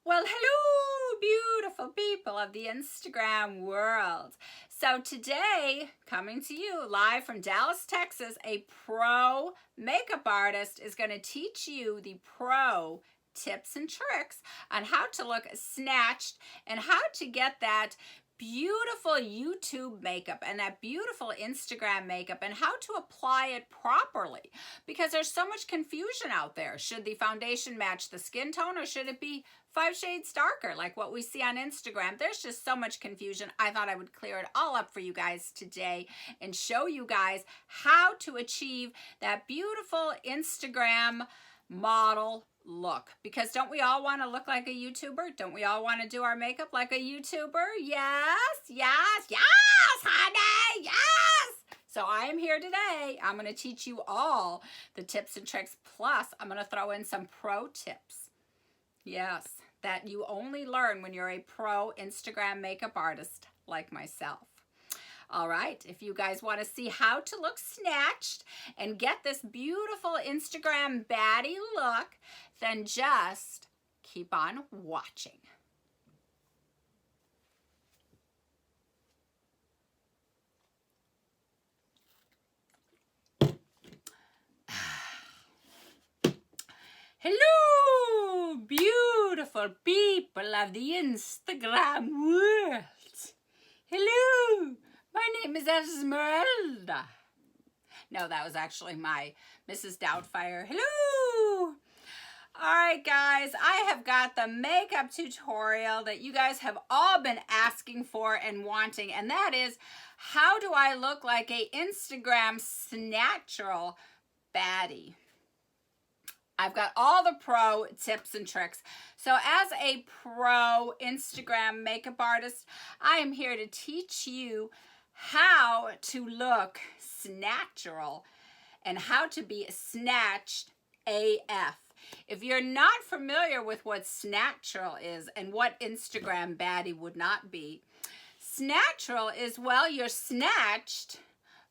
Well, hello, beautiful people of the Instagram world. So today, coming to you live from Dallas, Texas, a pro makeup artist is going to teach you the pro tips and tricks on how to look snatched and how to get that beautiful YouTube makeup and that beautiful Instagram makeup and how to apply it properly, because there's so much confusion out there. Should the foundation match the skin tone, or should it be 5 shades darker like what we see on Instagram? There's just so much confusion. I thought I would clear it all up for you guys today and show you guys how to achieve that beautiful Instagram model look, because don't we all want to look like a YouTuber? Don't we all want to do our makeup like a YouTuber? Yes, yes, yes, honey, yes. So I am here today. I'm going to teach you all the tips and tricks, plus I'm going to throw in some pro tips. Yes, that you only learn when you're a pro Instagram makeup artist like myself. All right, if you guys want to see how to look snatched and get this beautiful Instagram baddie look, then just keep on watching. Hello, beautiful people of the Instagram world. Hello. My name is Esmeralda. No, that was actually my Mrs. Doubtfire. Hello. All right, guys, I have got the makeup tutorial that you guys have all been asking for and wanting, and that is, how do I look like a Instagram snatchural baddie? I've got all the pro tips and tricks. So as a pro Instagram makeup artist, I am here to teach you how to look snatchural and how to be snatched AF. If you're not familiar with what snatchural is and what Instagram baddie would not be, snatchural is, well, you're snatched,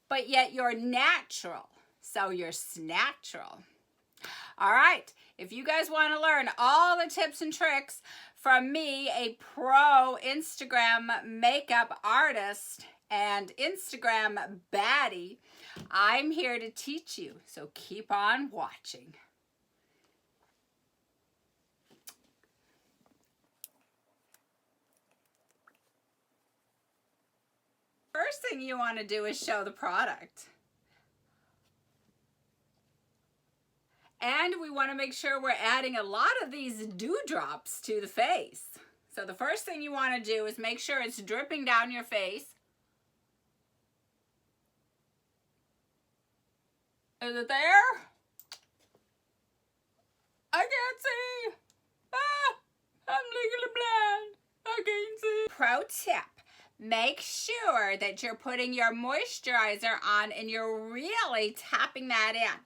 but yet you're natural. So you're snatchural. All right, if you guys want to learn all the tips and tricks from me, a pro Instagram makeup artist and Instagram baddie, I'm here to teach you. So keep on watching. First thing you want to do is show the product. And we want to make sure we're adding a lot of these dewdrops to the face. So the first thing you want to do is make sure it's dripping down your face. Is it there? I can't see. Ah, I'm legally blind. I can't see. Pro tip. Make sure that you're putting your moisturizer on and you're really tapping that in.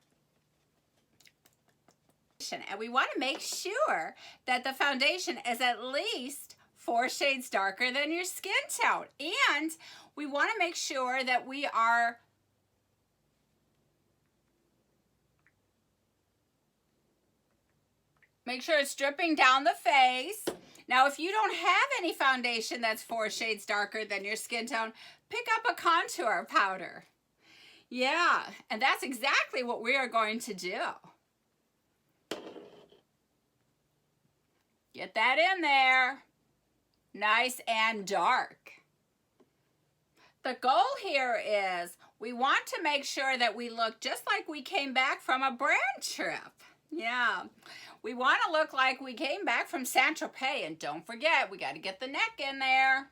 And we want to make sure that the foundation is at least 4 shades darker than your skin tone. And we want to make sure that we are make sure it's dripping down the face. Now, if you don't have any foundation that's 4 shades darker than your skin tone, pick up a contour powder. Yeah, and that's exactly what we are going to do. Get that in there. Nice and dark. The goal here is we want to make sure that we look just like we came back from a brand trip. Yeah. We want to look like we came back from Saint-Tropez. And don't forget, we got to get the neck in there.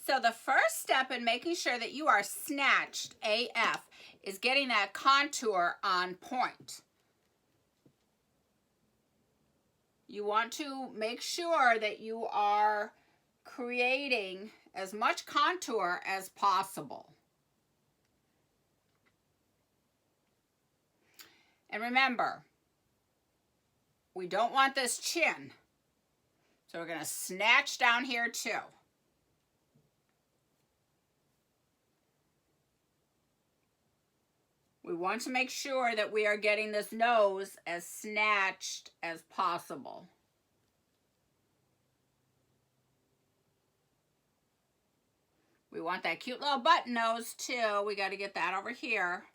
So the first step in making sure that you are snatched AF is getting that contour on point. You want to make sure that you are creating as much contour as possible. And remember, we don't want this chin. So we're going to snatch down here too. We want to make sure that we are getting this nose as snatched as possible. We want that cute little button nose too. We got to get that over here.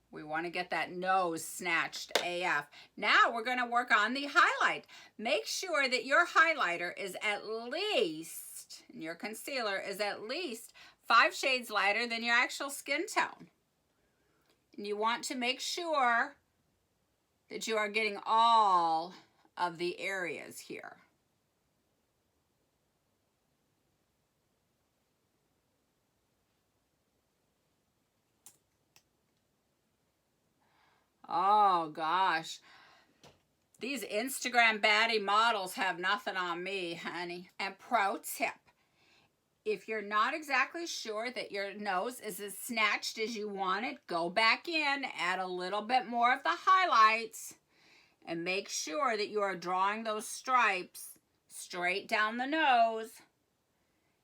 We want to get that nose snatched AF. Now we're going to work on the highlight. Make sure that your highlighter is at least, and your concealer is at least 5 shades lighter than your actual skin tone. And you want to make sure that you are getting all of the areas here. Oh gosh, these Instagram baddie models have nothing on me, honey. And pro tip, if you're not exactly sure that your nose is as snatched as you want it, go back in, add a little bit more of the highlights, and make sure that you are drawing those stripes straight down the nose.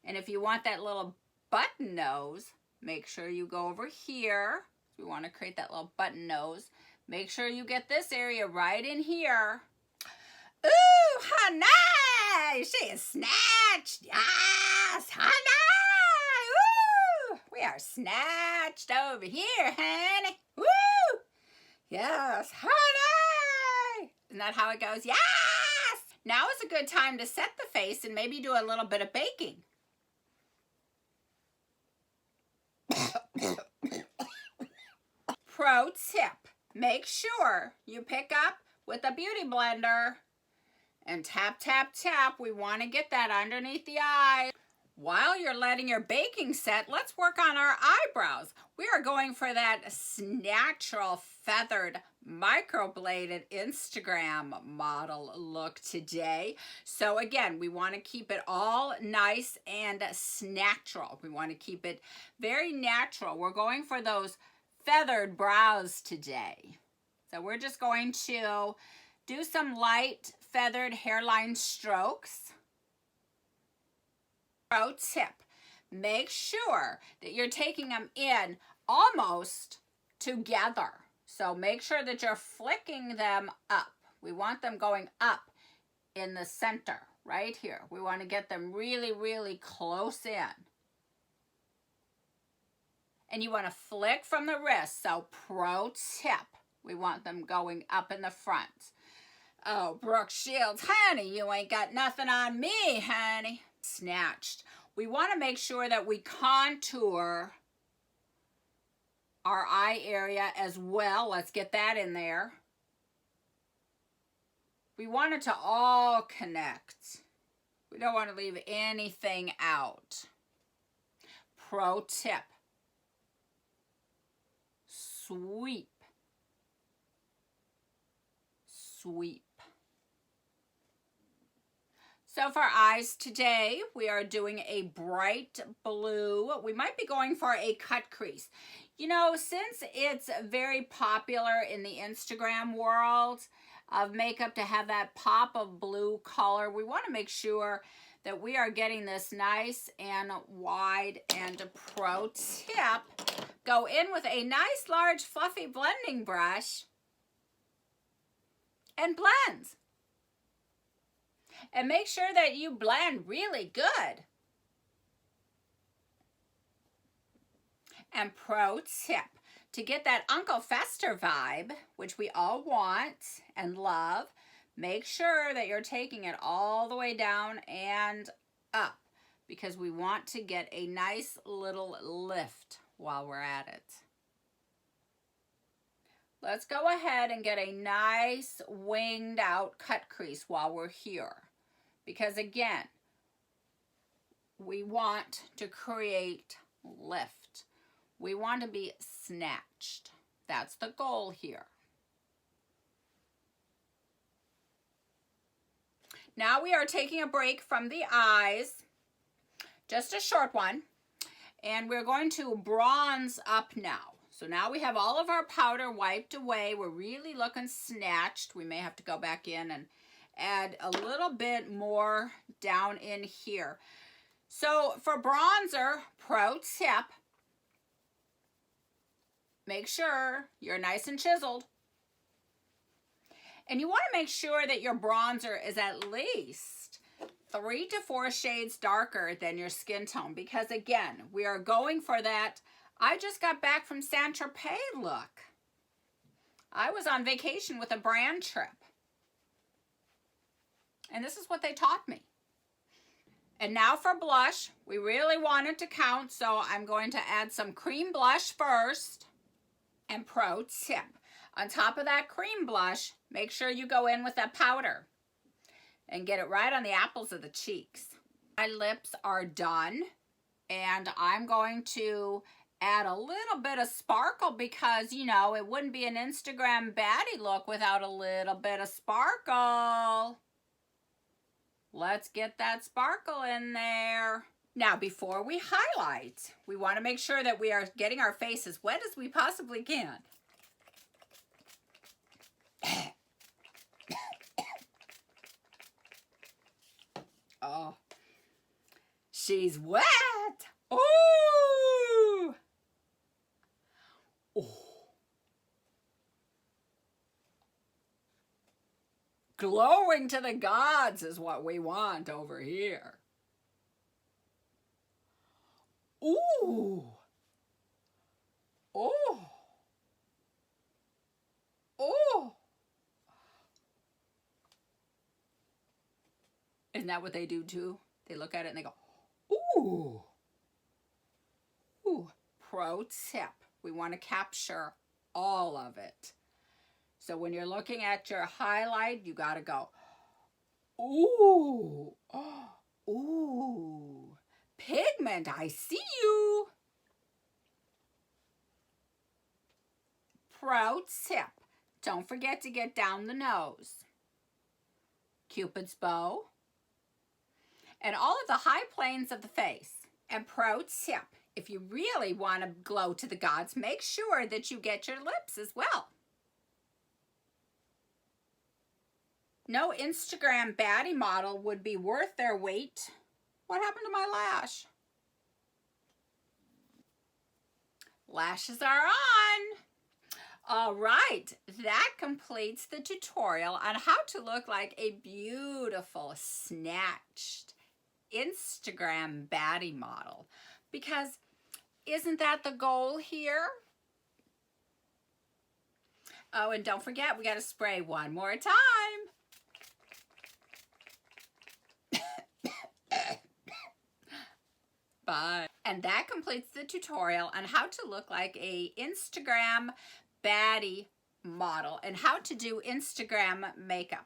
And if you want that little button nose, make sure you go over here. We want to create that little button nose. Make sure you get this area right in here. Ooh, honey, she is snatched. Yes, honey. Ooh, we are snatched over here, honey. Woo! Yes, honey. Isn't that how it goes? Yes! Now is a good time to set the face and maybe do a little bit of baking. Pro tip, make sure you pick up with a beauty blender and tap, tap, tap. We want to get that underneath the eye. While you're letting your baking set, let's work on our eyebrows. We are going for that natural feathered microbladed Instagram model look today. So again, we want to keep it all nice and natural. We want to keep it very natural. We're going for those feathered brows today. So we're just going to do some light feathered hairline strokes. Pro tip, make sure that you're taking them in almost together. So make sure that you're flicking them up. We want them going up in the center, right here. We want to get them really, really close in. And you want to flick from the wrist. So pro tip, we want them going up in the front. Oh, Brooke Shields, honey, you ain't got nothing on me, honey. Snatched. We want to make sure that we contour our eye area as well. Let's get that in there. We want it to all connect. We don't want to leave anything out. Pro tip. Sweep. Sweep. So for eyes today, we are doing a bright blue. We might be going for a cut crease. You know, since it's very popular in the Instagram world of makeup to have that pop of blue color, we want to make sure that we are getting this nice and wide. And pro tip, go in with a nice large fluffy blending brush and blend. And make sure that you blend really good. And pro tip, to get that Uncle Fester vibe, which we all want and love, make sure that you're taking it all the way down and up, because we want to get a nice little lift while we're at it. Let's go ahead and get a nice winged out cut crease while we're here. Because again, we want to create lift. We want to be snatched. That's the goal here. Now we are taking a break from the eyes, just a short one, and we're going to bronze up now. So now we have all of our powder wiped away. We're really looking snatched. We may have to go back in and add a little bit more down in here. So for bronzer, pro tip, make sure you're nice and chiseled. And you want to make sure that your bronzer is at least 3 to 4 shades darker than your skin tone, because again, we are going for that I just got back from Saint-Tropez look. I was on vacation with a brand trip. And this is what they taught me. And now for blush, we really wanted to count, so I'm going to add some cream blush first. And pro tip, on top of that cream blush, make sure you go in with that powder and get it right on the apples of the cheeks. My lips are done, and I'm going to add a little bit of sparkle because, you know, it wouldn't be an Instagram baddie look without a little bit of sparkle. Let's get that sparkle in there. Now, before we highlight, we want to make sure that we are getting our face as wet as we possibly can. Oh, she's wet. Ooh. Oh. Glowing to the gods is what we want over here. Ooh. Oh. Oh. Isn't that what they do too? They look at it and they go, ooh. Ooh. Pro tip. We want to capture all of it. So when you're looking at your highlight, you got to go, ooh. Oh. Ooh. Pigment, I see you. Pro tip. Don't forget to get down the nose. Cupid's bow. And all of the high planes of the face. And pro tip, if you really want to glow to the gods, make sure that you get your lips as well. No Instagram baddie model would be worth their weight. What happened to my lash? Lashes are on. All right, that completes the tutorial on how to look like a beautiful, snatched Instagram baddie model. Because isn't that the goal here? Oh, and don't forget, we got to spray one more time. Bye. And that completes the tutorial on how to look like a Instagram baddie model and how to do Instagram makeup.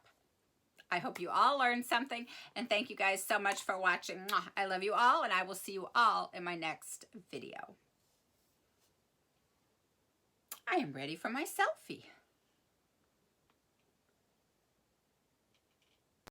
I hope you all learned something, and thank you guys so much for watching. I love you all, and I will see you all in my next video. I am ready for my selfie.